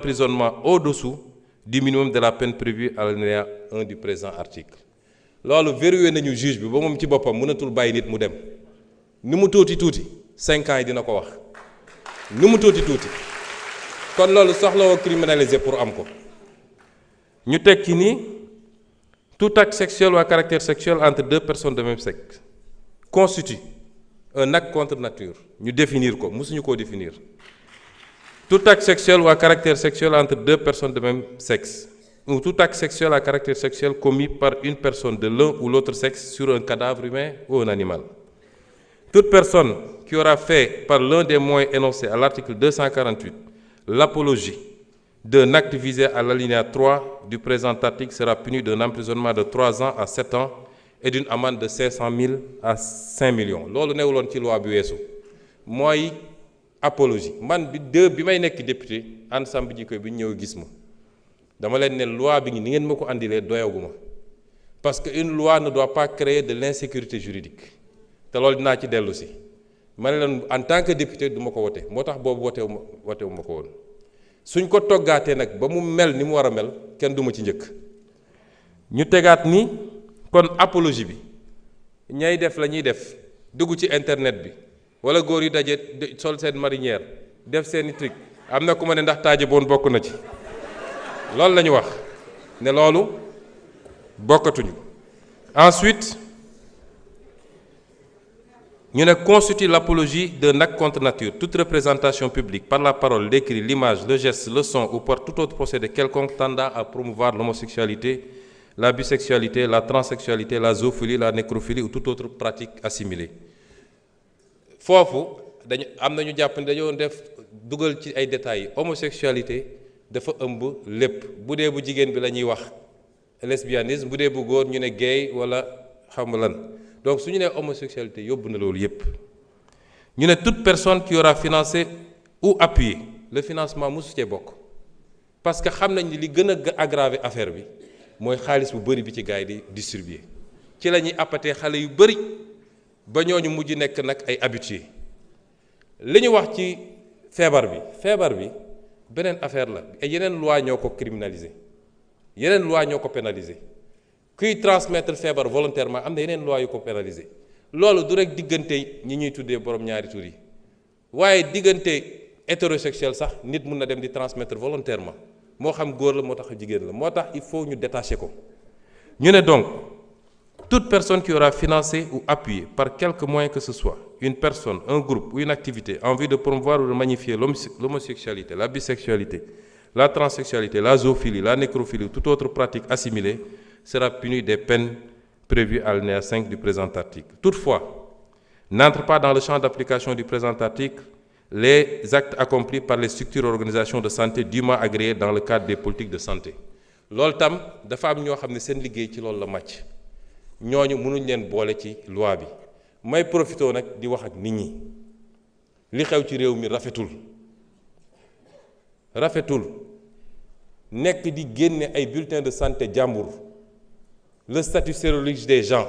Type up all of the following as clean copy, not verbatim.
d'emprisonnement au-dessous du minimum de la peine prévue à l'alinéa 1 du présent article. loolu verrouillé nañu juge bi ba moom ci boppam mënatul bàyyi nit mu dem ni mu tuuti 5 ans yi dina ko wax ni mu tuuti kon loolu soxlawoo criminalisé pour am ko. ñu teg ci ni tout acte sexuel ou à caractère sexuel entre deux personnes de même sexe constitue un acte contre nature. ñu définir ko mësuñu koo définir. Tout acte sexuel ou à caractère sexuel entre deux personnes de même sexe, ou tout acte sexuel à caractère sexuel commis par une personne de l'un ou l'autre sexe sur un cadavre humain ou un animal. Toute personne qui aura fait par l'un des moyens énoncés à l'article 248 l'apologie d'un acte visé à l'alinéa 3 du présent article sera punie d'un emprisonnement de 3 ans à 7 ans et d'une amende de 500 000 à 5 millions. loolu newuloon ci loi bi weesu mooy apologie man bi may nekk député ensemble ji koy bi ñëw gis ma dama leen ne loi bi ni ngeen ma ko andilee doyaguma parce que une loi ne doit pas créer de l'insécurité juridique te loolu dinaa ci dellu si ma ne leen en tant que député du ma ko wote moo tax boobu wotewu ma ko woon suñ ko toggaatee nag ba mu mel ni mu war a mel kenn du ma ci njëkk. ñu tegaat ni kon apologie bi ñay def la ñuy def dugg ci internet bi wala góor yu daje sol seen marinière def seeni truc am na ku ma ne ndax taaje boon bokk na ci loolu la ñu wax ne loolu bokkatuñu. Ensuite ñu ne constitue l'apologie d'un acte contre nature toute représentation publique par la parole, l'écrit, l'image, le geste, le son ou par tout autre procédé quelconque tendant à promouvoir l'homosexualité, la bisexualité, la transsexualité, la zoophilie, la nécrophilie ou toute autre pratique assimilée. foofu dañu am na ñu jàpp ne dañoo def dugal ci ay détails homosexualité dafa ëmb lépp bu dee bu jigéen bi la ñuy wax lesbianisme bu dee bu góor ñu ne gay wala xam lan donc su ñu nee homosexualité yóbbu na loolu yépp. ñu ne toute personne qui aura financé ou appuyé le financement mosu cee bokk parce que xam nañ ni li gën a aggraver affaire bi mooy xaalis bu bëri bi ci gars yi di distribuer ci la ñuy appatee xale yu bëri. ba ñooñu mujj nekk nag ay habitués li ñu wax ci feebar bi beneen affaire la yeneen loi ñoo ko criminaliser yeneen loi ñoo ko pénaliser kuy transmettre feebar volontairement am na yeneen loi yu ko pénaliser loolu du rek diggante ñi ñuy tuddee borom ñaari tur yi waaye diggante hétérosexuel sax nit mun na dem di transmettre volontairement moo xam góor la moo tax jigéen la moo tax il faut ñu détacher ko ñu ne donc. Toute personne qui aura financé ou appuyé par quelque moyen que ce soit une personne, un groupe ou une activité en vue de promouvoir ou de magnifier l'homosexualité, la bisexualité, la transsexualité, la zoophilie, la nécrophilie ou toute autre pratique assimilée sera punie des peines prévues à l'alinéa 5 du présent article. Toutefois, n'entrent pas dans le champ d'application du présent article les actes accomplis par les structures et organisations de santé dûment agréées dans le cadre des politiques de santé. loolu tam dafa am ñoo xam ne seen liggéey ci loolu la màcc. ñooñu mënuñ leen boole ci loi bi may profité nag di wax ak nit ñi li xew ci réew mi rafetul nekk di génne ay bulletins de santé jàmbur le statut sérologique des gens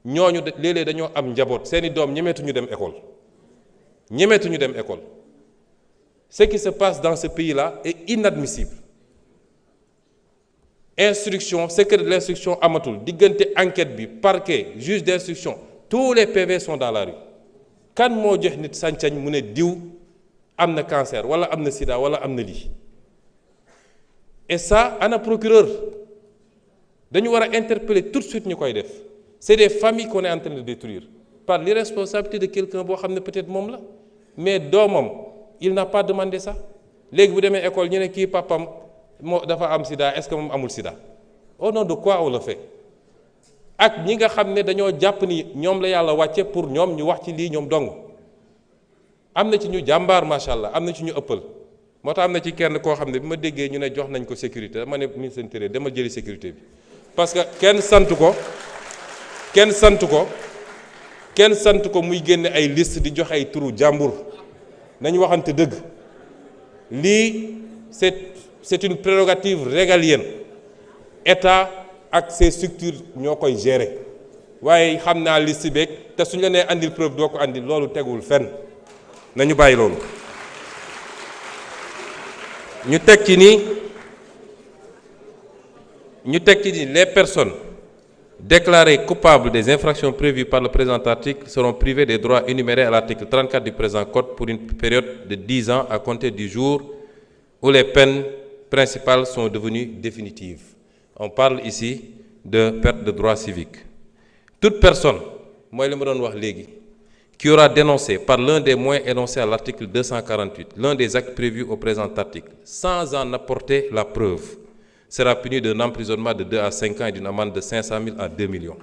ñooñu léeg-léeg dañoo am njaboot seeni doom ñemeetuñu dem école ce qui se passe dans ce pays-là est inadmissible. Instruction, secret de l'instruction amatul diggante enquête bi parquet juge d'instruction tous les PV sont dans la rue kan moo jox nit sañ-sañ mu ne diw am na cancer wala am na sida wala am na lii et ça ana procureur dañu war a interpeller tout de suite ñu koy def c'est des familles qu'on est en train de détruire par l'irresponsabilité de quelqu'un boo xam ne peut-être moom la mais doomam il n'a pas demandé ça léegi bu demee école ñu ne kii papam moo dafa am sida est-ce que moom amul sida au nom de quoi on le fait ak ñi nga xam ne dañoo jàpp ni ñoom la yàlla wàcce pour ñoom ñu wax ci lii ñoom dong am na ci ñu jàmbaar macha allah am na ci ñu ëppal moo tax am na ci kenn koo xam ne bi ma déggee ñu ne jox nañ ko sécurité dama ne ministre de l'Intérieur dama jëli sécurité bi parce que kenn sant ko muy génne ay liste di joxe ay turu jàmbur nañu waxante dëgg lii c'est une prérogative régalienne état ak ses structures ñoo koy gérer waaye xam naa liste beeg te suñu la nee andil preuve doo ko andil loolu tegul fenn nañu bàyyi loolu. ñu teg ci ni les personnes déclarées coupables des infractions prévues par le présent article seront privées des droits énumérés à l'article 34 du présent code pour une période de 10 ans à compter du jour où les peines principales sont devenues définitives. On parle ici de perte de droits civiques. Toute personne, moi je me donne wax légui, qui aura dénoncé par l'un des moyens énoncés à l'article 248 l'un des actes prévus au présent article sans en apporter la preuve sera puni d'un emprisonnement de 2 à 5 ans et d'une amende de 500 000 à 2 millions.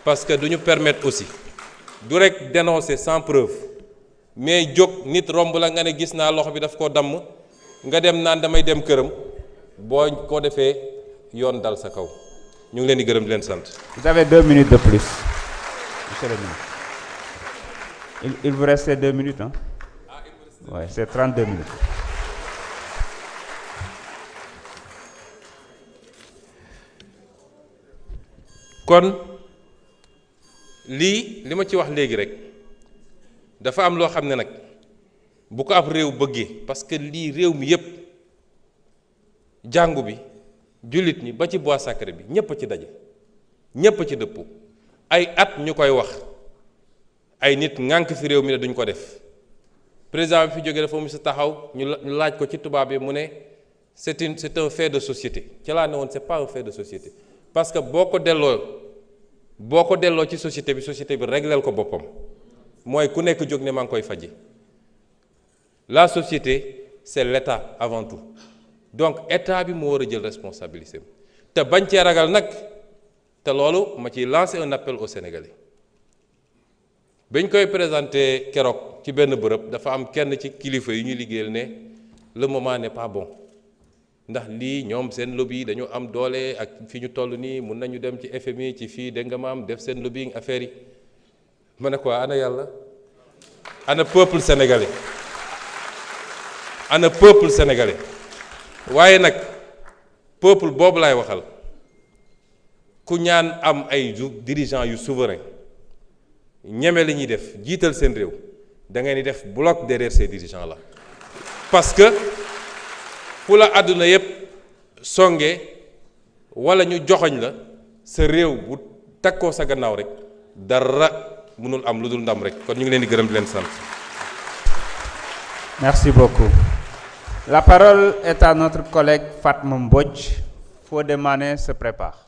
Parce que nous nous permettre aussi de rek dénoncer sans preuve mais jóg nit romb la nga ne gis naa loxo bi daf koo damm nga dem naan damay dem këram boo ko defee yoon dal sa kaw ñu ngi leen di gërëm di leen sant. Vous avez 2 minutes de plus, monsieur le ministre. Il vous reste 2 minutes, hein? Oui, c'est 32 minutes. kon lii li ma ci wax léegi rek dafa am loo xam ne nag bu ko ab réew bëggee parce que lii réew mi yépp jàngu bi jullit ñi ba ci bois sacré bi ñépp a ci daje ñépp a ci dëppoo ay at ñu koy wax ay nit ŋànk fi réew mi ne duñ ko def président bi fi jógee dafa mu sa taxaw ñu laaj ko ci tubaab bi mu ne c'est un fait de société ci laa ne woon c'est pas un fait de société parce que boo ko delloo ci société bi régleel ko boppam mooy ku nekk jóg ne maa ngi koy faji la société c'est l'État avant tout donc État bi moo war a jël responsabilité te bañ cee ragal nag te loolu ma ciy lancer un appel aux Sénégalais bañ koy présenter keroog ci benn bërëb dafa am kenn ci kilifa yu ñuy liggéeyal ne le moment n'est pas bon ndax lii ñoom seen lobby dañu am doole ak fi ñu toll nii mun nañu dem ci FMI ci fii dégg nga maam def seen lobbying affaire yi ma ne ko ana yàlla ana peuple sénégalais waaye nag peuple boobu laay waxal ku ñaan am ay dirigeants yu souverain ñeme li ñuy def jiital seen réew da ngay ni def bloc derrière ces dirigeants là parce que fu la àdduna yépp songe wala ñu joxoñ la sa réew bu takkoo sa gannaaw rek dara mënul am lu dul ndam rek kon ñu ngi leen di gërëm di leen sant. Merci beaucoup. La parole est à notre collègue Fatma Mbodj. Fodé Mané se prépare.